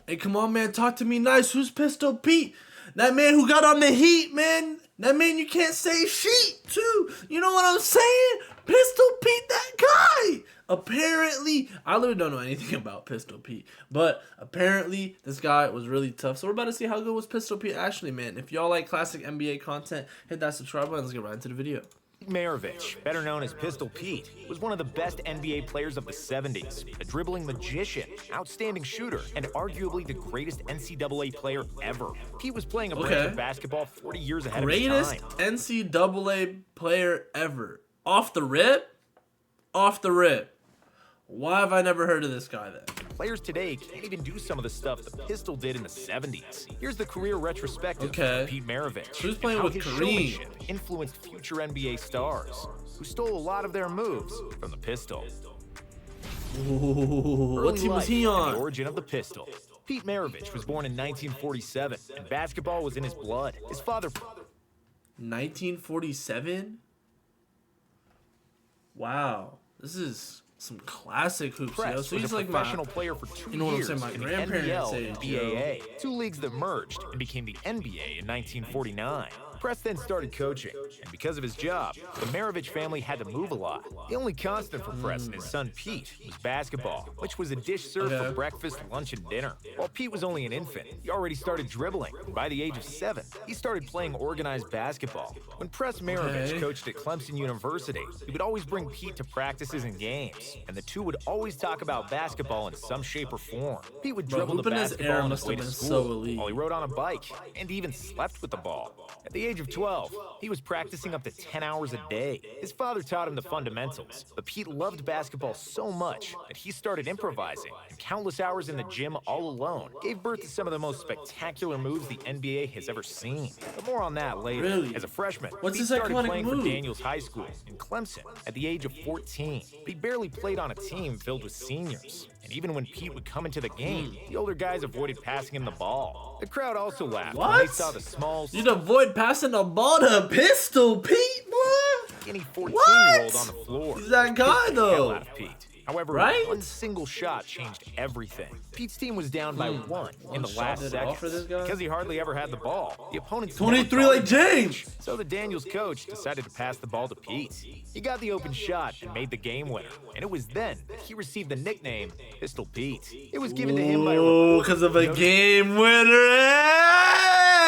Hey, come on, man. Talk to me nice. Who's Pistol Pete? That man who got on the Heat, man. That man you can't say sheet to. You know what I'm saying? Pistol Pete, that guy. Apparently, I literally don't know anything about Pistol Pete, but apparently this guy was really tough. So we're about to see how good was Pistol Pete actually, man. If y'all like classic NBA content, hit that subscribe button. Let's get right into the video. Pete Maravich, better known as Pistol Pete, was one of the best NBA players of the 70s, a dribbling magician, outstanding shooter, and arguably the greatest NCAA player ever. Pete was playing a brand of basketball 40 years ahead of his time. Greatest NCAA player ever. Off the rip? Off the rip. Why have I never heard of this guy then? Players today can't even do some of the stuff the Pistol did in the 70s. Here's the career retrospective of Pete Maravich. Who's playing with Kareem? Influenced future NBA stars, who stole a lot of their moves from the Pistol. Ooh, what team was he on? The origin of the Pistol. Pete Maravich was born in 1947, and basketball was in his blood. His father... 1947? Wow. This is some classic hoops, yo. So he's like professional player for 2 years. You know what I'm saying? My grandparents say and BAA, two leagues that merged and became the NBA in 1949. Press then started coaching, and because of his job, the Maravich family had to move a lot. The only constant for Press and his son Pete was basketball, which was a dish served for breakfast, lunch, and dinner. While Pete was only an infant, he already started dribbling, and by the age of 7, he started playing organized basketball. When Press Maravich coached at Clemson University, he would always bring Pete to practices and games, and the two would always talk about basketball in some shape or form. Pete would dribble the basketball on his way to school, while he rode on a bike, and even slept with the ball. At the age of 12, he was practicing up to 10 hours a day. His father taught him the fundamentals, but Pete loved basketball so much that he started improvising, and countless hours in the gym all alone gave birth to some of the most spectacular moves the NBA has ever seen. But more on that later. Really? As a freshman, What's Pete his started iconic playing move? for Daniels High School in Clemson at the age of 14. He barely played on a team filled with seniors. And even when Pete would come into the game, the older guys avoided passing him the ball. The crowd also laughed when they saw the small... You'd avoid passing the ball to Pistol Pete, boy? Skinny 14-year-old on the floor. He's that guy, though. Out of Pete. However, one single shot changed everything. Pete's team was down by 1 in the last seconds because he hardly ever had the ball. The opponent's 23 like James. So the Daniels coach decided to pass the ball to Pete. He got the open shot and made the game winner. And it was then that he received the nickname Pistol Pete. It was given to him by a because of a game winner.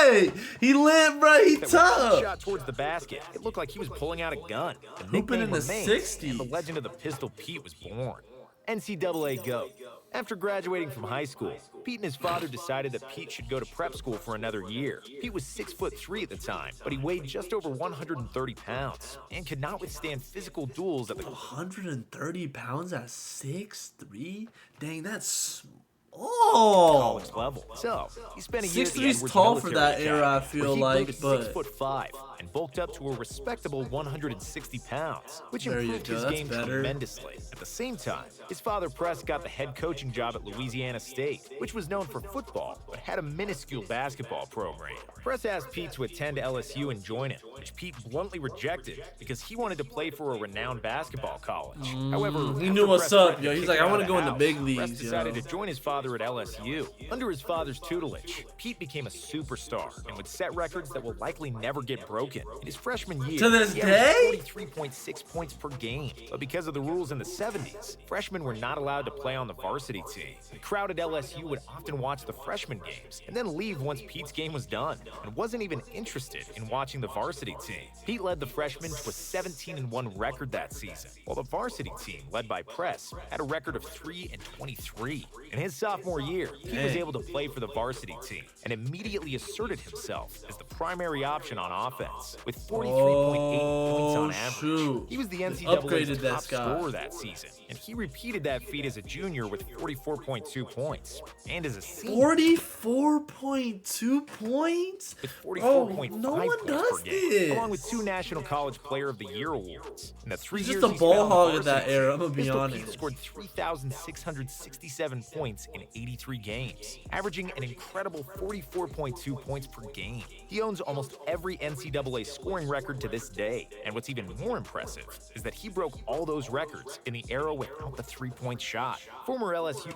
Hey! He lit, bro. He tough. Shot towards the basket. It looked like he was pulling out a gun. The Hooping in the remains, 60s. and the legend of the Pistol Pete was born. NCAA GOAT. After graduating from high school, Pete and his father decided that Pete should go to prep school for another year. Pete was 6'3" at the time, but he weighed just over 130 pounds and could not withstand physical duels at the 130 pounds at 6'3"? Dang, that's college level. So he spent a year at the 6'3" is Edwards tall for Military that era, I feel like, but 6'5" and bulked up to a respectable 160 pounds, which There you improved go, his that's game better. tremendously. At the same time, his father Press got the head coaching job at Louisiana State, which was known for football, but had a minuscule basketball program. Press asked Pete to attend LSU and join him, which Pete bluntly rejected because he wanted to play for a renowned basketball college. However, he after knew what's Press up, threatened yo. to He's kick like, him I out want of to go in the house, big Press leagues, decided yo. to join his father at LSU. Under his father's tutelage, Pete became a superstar and would set records that will likely never get broken. In his freshman year, To this he averaged day? 43.6 points per game. But because of the rules in the 70s, freshmen were not allowed to play on the varsity team. The crowd at LSU would often watch the freshman games and then leave once Pete's game was done and wasn't even interested in watching the varsity team. Pete led the freshmen to a 17-1 record that season, while the varsity team, led by Press, had a record of 3-23. In his sophomore year, Pete was able to play for the varsity team and immediately asserted himself as the primary option on offense with 43.8 points on average. Shoot. He was the Upgraded NCAA's that top guy. scorer that season, and he repeated that feat as a junior with 44.2 points, and as a senior 44.2 points? with Oh, 44.5 no one points does per game, this. along with 2 National College Player of the Year awards. In the 3 He's years just a he ball spent on the hog of that varsity era, team, I'm gonna be Pistol honest. Pete scored 3,667 points in 83 games, averaging an incredible 44.2 points per game. He owns almost every NCAA scoring record to this day, and what's even more impressive is that he broke all those records in the era without the three-point shot. Former LSU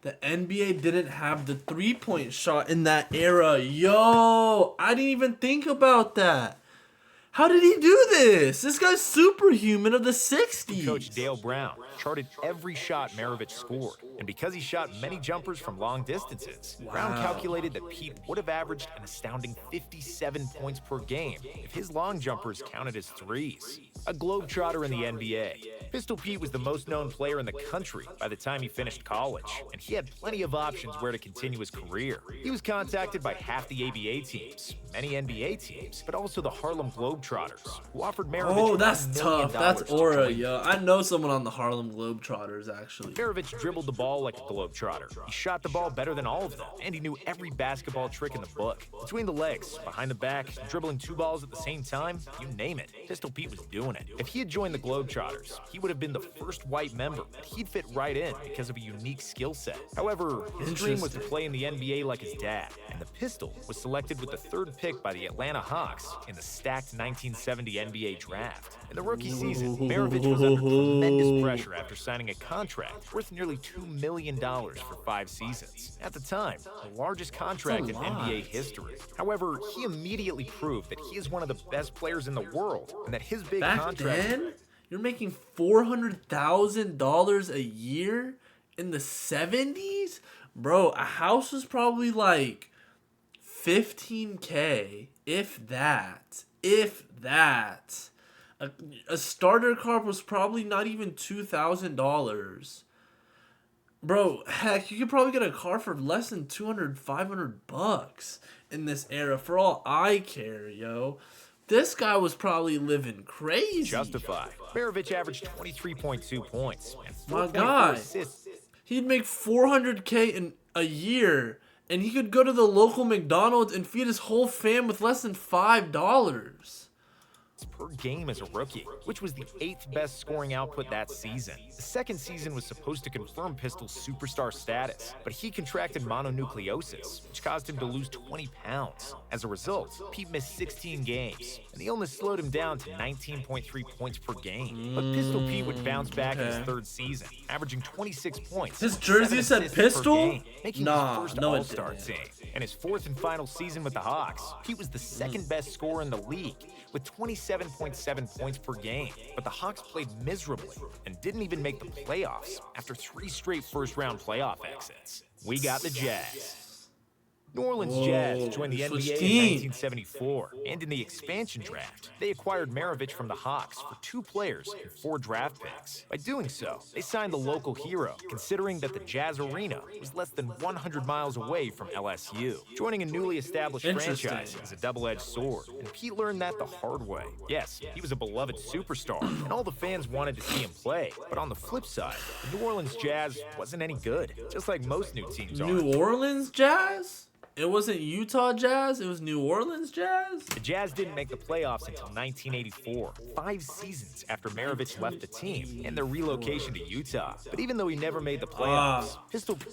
The NBA didn't have the three-point shot in that era. Yo, I didn't even think about that. How did he do this? This guy's superhuman of the 60s. Coach Dale Brown charted every shot Maravich scored, and because he shot many jumpers from long distances, Brown calculated that Pete would have averaged an astounding 57 points per game if his long jumpers counted as threes. A globetrotter in the NBA, Pistol Pete was the most known player in the country by the time he finished college, and he had plenty of options where to continue his career. He was contacted by half the ABA teams, many NBA teams, but also the Harlem Globetrotters, who offered Maravich Oh, that's $1 million tough. That's to aura, join yo. I know someone on the Harlem Globetrotters, actually. Maravich dribbled the ball like a globetrotter. He shot the ball better than all of them, and he knew every basketball trick in the book. Between the legs, behind the back, dribbling two balls at the same time, you name it, Pistol Pete was doing it. If he had joined the Globetrotters, he would have been the first white member, but he'd fit right in because of a unique skill set. However, his dream was to play in the NBA like his dad, and the Pistol was selected with the 3rd pick by the Atlanta Hawks in the stacked 1970 NBA draft. In the rookie season, Maravich was under tremendous pressure after signing a contract worth nearly $2 million for 5 seasons. At the time, the largest contract in NBA history. However, he immediately proved that he is one of the best players in the world, and that his big Back contract... then, you're making $400,000 a year in the 70s? Bro, a house was probably like $15K, if that. If that. A starter car was probably not even $2,000. Bro, heck, you could probably get a car for less than 200, 500 bucks in this era for all I care, yo. This guy was probably living crazy. Justified. Maravich averaged 23.2 points and 4.4 My assists. He'd make $400K in a year, and he could go to the local McDonald's and feed his whole fam with less than $5 per game as a rookie, which was the 8th best scoring output that season. The second season was supposed to confirm Pistol's superstar status, but he contracted mononucleosis, which caused him to lose 20 pounds. As a result, Pete missed 16 games, and the illness slowed him down to 19.3 points per game. But Pistol Pete would bounce back in his 3rd season, averaging 26 points. His jersey said Pistol? Game, making his first no, All-Star team. In his 4th and final season with the Hawks, Pete was the 2nd best scorer in the league, with 27.7 points per game. But the Hawks played miserably and didn't even make the playoffs after 3 straight first-round playoff exits. We got the Jazz. New Orleans Jazz joined the NBA in 1974, and in the expansion draft, they acquired Maravich from the Hawks for 2 players and 4 draft picks. By doing so, they signed the local hero, considering that the Jazz Arena was less than 100 miles away from LSU. Joining a newly established franchise is a double-edged sword, and Pete learned that the hard way. Yes, he was a beloved superstar, and all the fans wanted to see him play, but on the flip side, the New Orleans Jazz wasn't any good, just like most new teams are. New Orleans Jazz? It wasn't Utah Jazz, it was New Orleans Jazz? The Jazz didn't make the playoffs until 1984, 5 seasons after Maravich left the team and their relocation to Utah. But even though he never made the playoffs,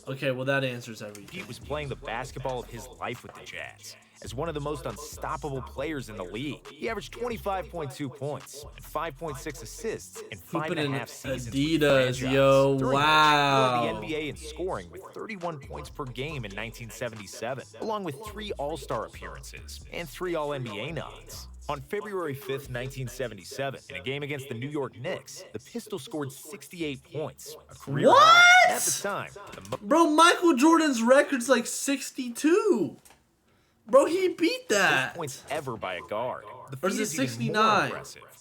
Okay, well that answers everything. Pete was playing the basketball of his life with the Jazz. As one of the most unstoppable players in the league, he averaged 25.2 points and 5.6 assists in 5.5 seasons. Adidas, yo, wow. He led the NBA in scoring with 31 points per game in 1977, along with 3 All-Star appearances and 3 All-NBA nods. On February 5th, 1977, in a game against the New York Knicks, the Pistol scored 68 points, a career high. At the time, bro, Michael Jordan's record's like 62. Bro, he beat that. Most points ever by a guard. The or is it 69?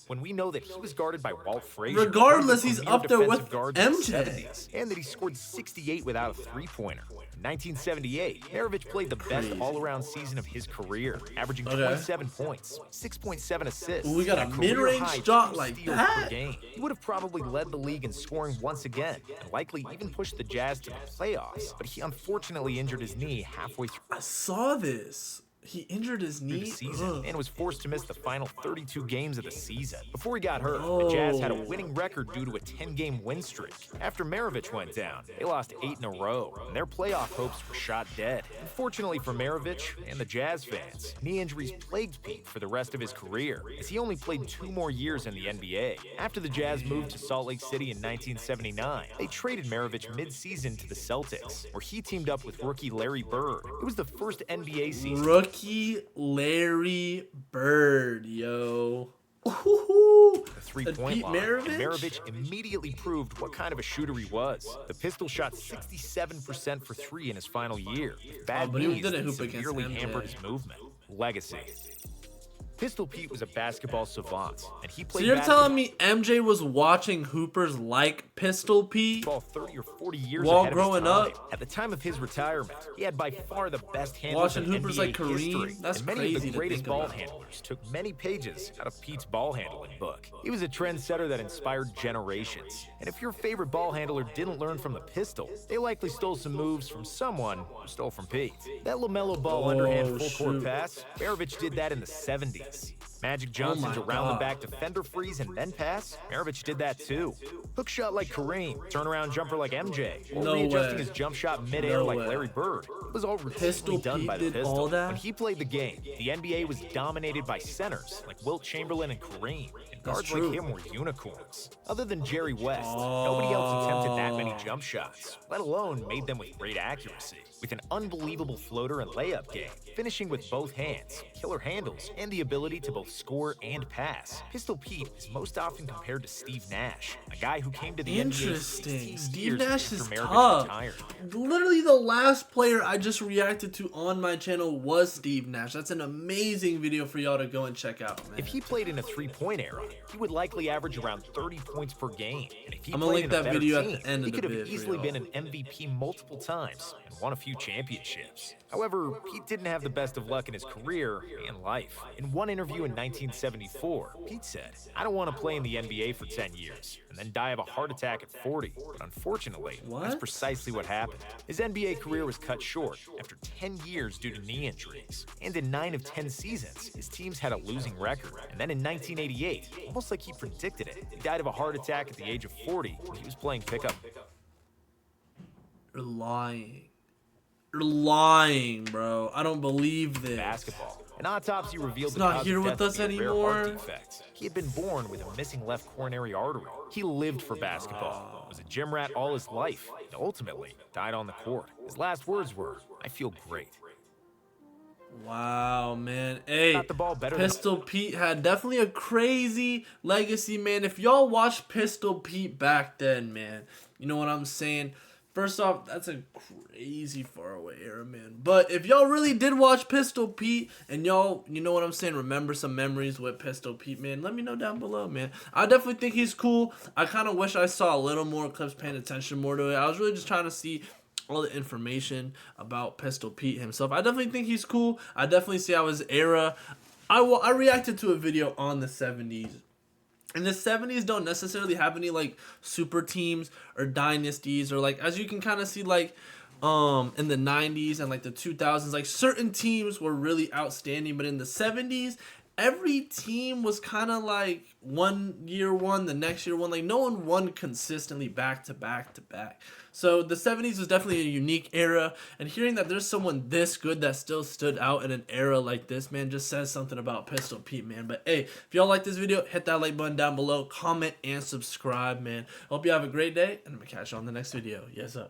When we know that he was guarded by Walt Frazier. Regardless, he's up there with MJ. And that he scored 68 without a three-pointer. In 1978, Maravich played the best all-around season of his career, averaging 27 points, 6.7 assists. We got a mid-range shot like that. Per game. He would have probably led the league in scoring once again, and likely even pushed the Jazz to the playoffs. But he unfortunately injured his knee halfway through. I saw this. He injured his through the knee? season Ugh. and was forced to miss the final 32 games of the season. Before he got hurt, the Jazz had a winning record due to a 10-game win streak. After Maravich went down, they lost 8 in a row, and their playoff hopes were shot dead. Unfortunately for Maravich and the Jazz fans, knee injuries plagued Pete for the rest of his career, as he only played 2 more years in the NBA. After the Jazz moved to Salt Lake City in 1979, they traded Maravich mid-season to the Celtics, where he teamed up with rookie Larry Bird. It was the first NBA season. Rookie Larry Bird, yo. Ooh, The three-point line, and Maravich immediately proved what kind of a shooter he was. The Pistol shot 67% for 3 in his final year. Bad but he knees didn't that hoop against severely MJ. hampered his movement. Legacy. Pistol Pete was a basketball savant, and he So played you're basketball telling me MJ was watching hoopers like Pistol Pete? 30 or 40 years While ahead of his growing time. up? At the time of his retirement, he had by far the best handles Watching in hoopers NBA like Kareem? history, That's and many crazy of the to greatest think ball about. handlers took many pages out of Pete's ball handling book. He was a trendsetter that inspired generations, and if your favorite ball handler didn't learn from the Pistol, they likely stole some moves from someone who stole from Pete. That LaMelo Ball underhand full-court pass, Maravich did that in the 70s. Magic Johnson's around-the-back defender freeze and then pass, Maravich did that too. Hook shot like Kareem, turnaround jumper like MJ, or No readjusting way. his jump shot midair No like way. Larry Bird. It was all Pistol routinely done Pete by the did Pistol. all that? When he played the game, the NBA was dominated by centers like Wilt Chamberlain and Kareem, and guards like true. him were unicorns. Other than Jerry West, nobody else attempted that many jump shots, let alone made them with great accuracy. With an unbelievable floater and layup game, finishing with both hands, killer handles, and the ability to both score and pass, Pistol Pete is most often compared to Steve Nash, a guy who came to the NBA Interesting. 16 Steve years Nash after is Maravich tough. retired. Literally the last player I just reacted to on my channel was Steve Nash. That's an amazing video for y'all to go and check out, man. If he played in a three-point era, he would likely average around 30 points per game. And if he I'm gonna played link in a that better video at team, the end of he the could have vid for easily y'all. been an MVP multiple times and won a few championships. However, Pete didn't have the best of luck in his career and life. In one interview in 1974, Pete said, "I don't want to play in the NBA for 10 years and then die of a heart attack at 40. But unfortunately, that's precisely what happened. His NBA career was cut short after 10 years due to knee injuries. And in 9 of 10 seasons, his teams had a losing record. And then in 1988, almost like he predicted it, he died of a heart attack at the age of 40 when he was playing pickup. You're lying. You're lying, bro. I don't believe this. Basketball. An autopsy revealed He's not the cause here of with death us to be a rare heart anymore. defect. He had been born with a missing left coronary artery. He lived for basketball, was a gym rat all his life, and ultimately died on the court. His last words were, "I feel great." Wow, man. Hey, Got the ball better than- Pistol Pete had definitely a crazy legacy, man. If y'all watched Pistol Pete back then, man, you know what I'm saying? First off, that's a crazy faraway era, man. But if y'all really did watch Pistol Pete and y'all, you know what I'm saying, remember some memories with Pistol Pete, man, let me know down below, man. I definitely think he's cool. I kind of wish I saw a little more clips, paying attention more to it. I was really just trying to see all the information about Pistol Pete himself. I definitely think he's cool. I definitely see how his era. I reacted to a video on the 70s. And the 70s don't necessarily have any like super teams or dynasties, or like, as you can kind of see, like in the 90s and like the 2000s, like certain teams were really outstanding, but in the 70s every team was kind of like one year won, the next year won. Like no one won consistently back to back to back. So the 70s was definitely a unique era, and hearing that there's someone this good that still stood out in an era like this, man, just says something about Pistol Pete, man. But hey, if y'all like this video, hit that like button down below, comment and subscribe, man. Hope you have a great day, and I'm gonna catch you on the next video. Yes, sir.